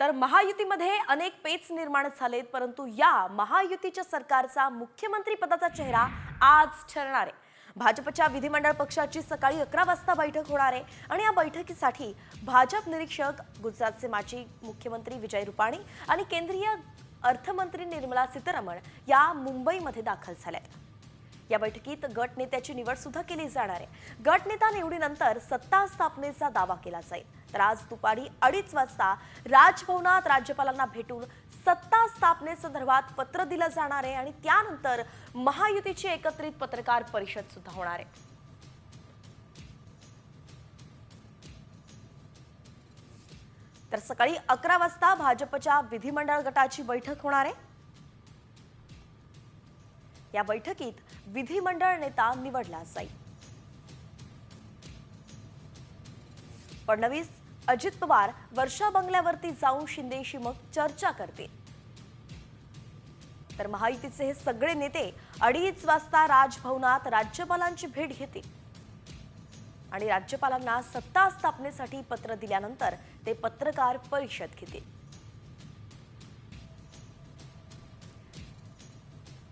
तर महायुतीमध्ये अनेक पेच निर्माण झालेत, परंतु या महायुतीच्या सरकारचा मुख्यमंत्री पदाचा चेहरा आज ठरणार आहे। भाजपच्या विधिमंडळ पक्षाची सकाळी 11 वाजता बैठक होणार आहे आणि या बैठकीसाठी भाजप निरीक्षक गुजरातचे माजी मुख्यमंत्री विजय रुपाणी आणि केंद्रीय अर्थमंत्री निर्मला सीतारामन या मुंबईमध्ये दाखल झाल्यात। या बैठकीत गट नेत्याची निवड सुद्धा केली जाणार आहे। गट नेता निवडीनंतर सत्ता स्थापनेचा दावा केला जाईल। तर आज दुपारी 2:30 वाजता राजभवनात राज्यपालांना भेटून सत्ता स्थापनेसंदर्भात पत्र दिलं जाणार आहे आणि त्यानंतर महायुतीची एकत्रित पत्रकार परिषद सुद्धा होणार आहे। तर सकाळी 11 वाजता भाजपच्या विधिमंडळ गटाची बैठक होणार आहे। या बैठकीत विधिमंडळ नेता निवडला जाईल। फडणवीस, अजित पवार वर्षा बंगल्यावरती जाऊन शिंदेशी मग चर्चा करतील। तर महायुतीचे हे सगळे नेते 2:30 वाजता राजभवनात राज्यपालांची भेट घेतील आणि राज्यपालांना सत्ता स्थापनेसाठी पत्र दिल्यानंतर ते पत्रकार परिषद घेतील।